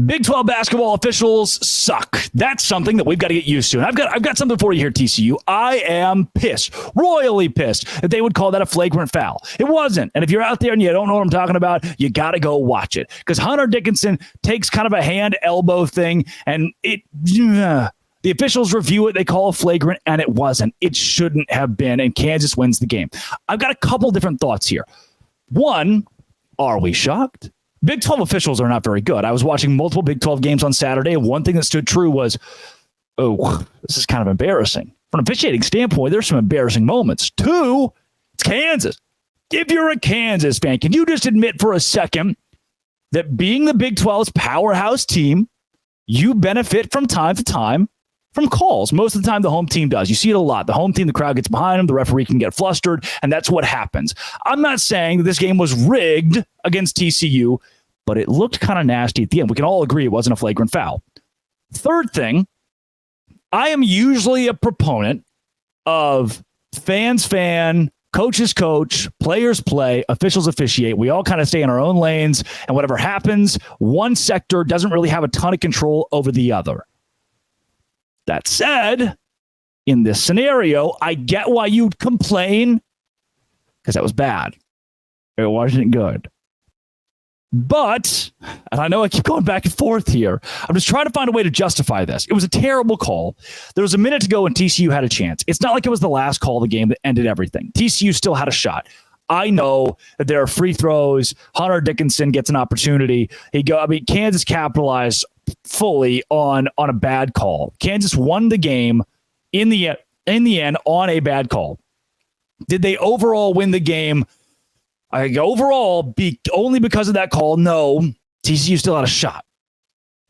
Big 12 basketball officials suck. That's something that we've got to get used to. And I've got something for you here, TCU. I am pissed, royally pissed, that they would call that a flagrant foul. It wasn't. And if you're out there and you don't know what I'm talking about, you got to go watch it. Because Hunter Dickinson takes kind of a hand-elbow thing, and the officials review it. They call it flagrant, and it wasn't. It shouldn't have been, and Kansas wins the game. I've got a couple different thoughts here. One, are we shocked? Big 12 officials are not very good. I was watching multiple Big 12 games on Saturday, and one thing that stood true was, this is kind of embarrassing. From an officiating standpoint, there's some embarrassing moments. Two, it's Kansas. If you're a Kansas fan, can you just admit for a second that being the Big 12's powerhouse team, you benefit from time to time from calls? Most of the time, the home team does. You see it a lot. The home team, the crowd gets behind them. The referee can get flustered, and that's what happens. I'm not saying that this game was rigged against TCU, but it looked kind of nasty at the end. We can all agree it wasn't a flagrant foul. Third thing, I am usually a proponent of fans fan, coaches coach, players play, officials officiate. We all kind of stay in our own lanes, and whatever happens, one sector doesn't really have a ton of control over the other. That said, in this scenario, I get why you'd complain, because that was bad. It wasn't good. But, and I know I keep going back and forth here, I'm just trying to find a way to justify this. It was a terrible call. There was a minute to go and TCU had a chance. It's not like it was the last call of the game that ended everything. TCU still had a shot. I know that there are free throws. Hunter Dickinson gets an opportunity. Kansas capitalized fully on a bad call. Kansas won the game in the end on a bad call. Did they overall win the game? Only because of that call? No. TCU still had a shot.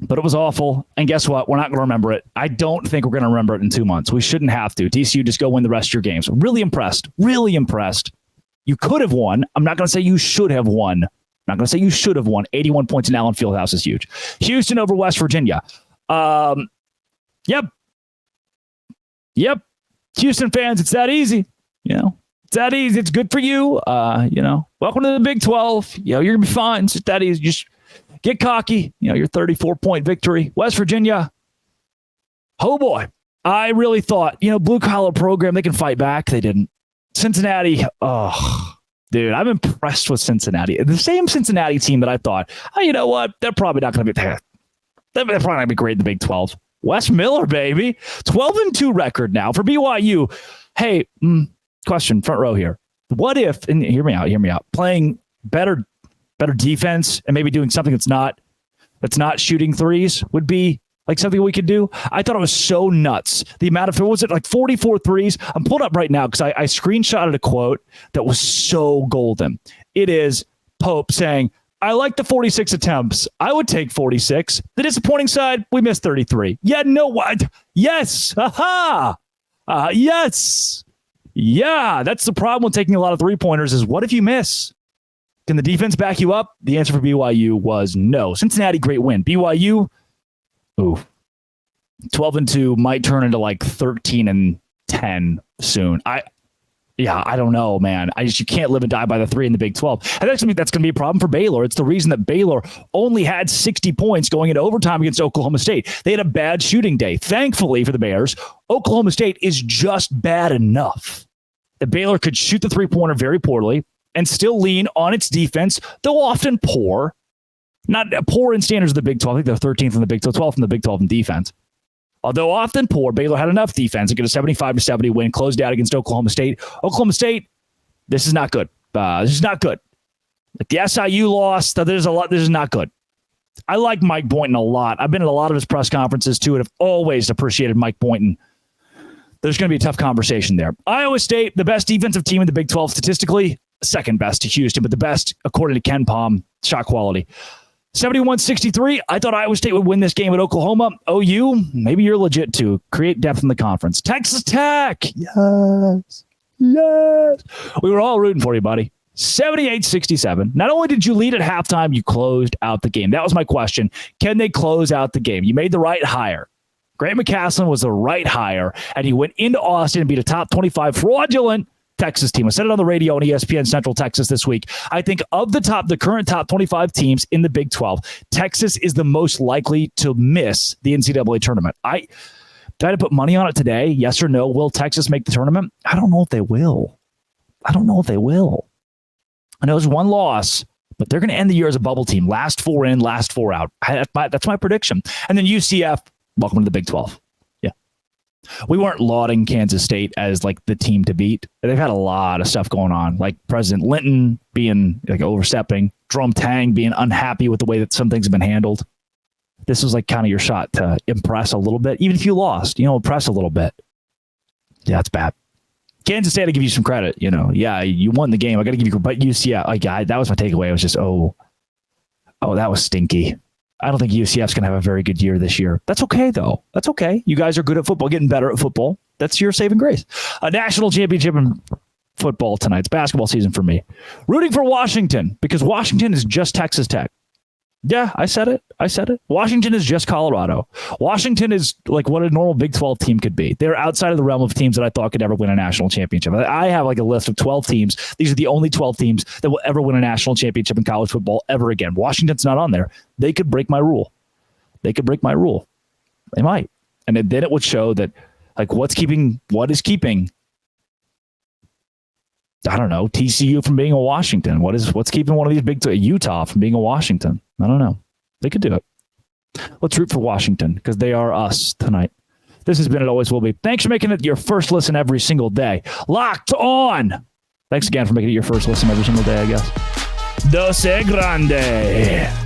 But it was awful. And guess what? We're not going to remember it. I don't think we're going to remember it in 2 months. We shouldn't have to. TCU, just go win the rest of your games. Really impressed. Really impressed. You could have won. I'm not going to say you should have won. I'm not going to say you should have won. 81 points in Allen Fieldhouse is huge. Houston over West Virginia. Yep. Houston fans, it's that easy. It's that easy. It's good for you. Welcome to the Big 12. You're going to be fine. It's just that easy. Just get cocky. Your 34-point victory. West Virginia. Oh, boy. I really thought, blue collar program, they can fight back. They didn't. Cincinnati. Oh, dude, I'm impressed with Cincinnati. The same Cincinnati team that I thought, you know what? They're probably not going to be there. They're probably not going to be great in the Big 12. Wes Miller, baby. 12-2 record now for BYU. Hey, question, front row here. What if, and hear me out, playing better defense and maybe doing something that's not shooting threes would be like something we could do? I thought it was so nuts. The amount of, was it like 44 threes? I'm pulling up right now because I screenshotted a quote that was so golden. It is Pope saying, I like the 46 attempts. I would take 46. The disappointing side, we missed 33. Yeah, no, what? Yes. Aha. Yes. Yeah, that's the problem with taking a lot of three-pointers is what if you miss? Can the defense back you up? The answer for BYU was no. Cincinnati, great win. BYU, 12-2 might turn into like 13-10 soon. I don't know, man. You can't live and die by the three in the Big 12. And that's going to be a problem for Baylor. It's the reason that Baylor only had 60 points going into overtime against Oklahoma State. They had a bad shooting day. Thankfully for the Bears, Oklahoma State is just bad enough that Baylor could shoot the three-pointer very poorly and still lean on its defense, though often poor. Not poor in standards of the Big 12. I think they're 13th in the Big 12, 12th in the Big 12 in defense. Although often poor, Baylor had enough defense to get a 75-70 win, closed out against Oklahoma State. Oklahoma State, this is not good. This is not good. Like the SIU loss, this is not good. I like Mike Boynton a lot. I've been at a lot of his press conferences too, and have always appreciated Mike Boynton. There's going to be a tough conversation there. Iowa State, the best defensive team in the Big 12 statistically, second best to Houston, but the best according to Ken Palm, shot quality. 71-63. I thought Iowa State would win this game at Oklahoma. OU, maybe you're legit too. Create depth in the conference. Texas Tech. Yes. We were all rooting for you, buddy. 78-67. Not only did you lead at halftime, you closed out the game. That was my question. Can they close out the game? You made the right hire. Grant McCasland was the right hire, and he went into Austin and beat a top 25 fraudulent Texas team. I said it on the radio on ESPN Central Texas this week. I think of the current top 25 teams in the Big 12, Texas is the most likely to miss the NCAA tournament. I had to put money on it today. Yes or no? Will Texas make the tournament? I don't know if they will. I know there's one loss, but they're going to end the year as a bubble team. Last 4 in, last 4 out. That's my prediction. And then UCF, welcome to the Big 12. Yeah. We weren't lauding Kansas State as like the team to beat. They've had a lot of stuff going on, like President Linton being like overstepping, Jerome Tang being unhappy with the way that some things have been handled. This was like kind of your shot to impress a little bit. Even if you lost, impress a little bit. Yeah, it's bad. Kansas State, I give you some credit. Yeah, you won the game. I got to give you, but UCF, that was my takeaway. It was just, that was stinky. I don't think UCF's going to have a very good year this year. That's okay, though. That's okay. You guys are good at football, getting better at football. That's your saving grace. A national championship in football tonight. It's basketball season for me. Rooting for Washington because Washington is just Texas Tech. Yeah, I said it. Washington is just Colorado. Washington is like what a normal Big 12 team could be. They're outside of the realm of teams that I thought could ever win a national championship. I have like a list of 12 teams. These are the only 12 teams that will ever win a national championship in college football ever again. Washington's not on there. They could break my rule. They might. And then it would show that like what is keeping I don't know, TCU from being a Washington? What's keeping one of these big Utah from being a Washington? I don't know. They could do it. Let's root for Washington because they are us tonight. This has been It Always Will Be. Thanks for making it your first listen every single day. Locked on. Thanks again for making it your first listen every single day, I guess. Doce Grande.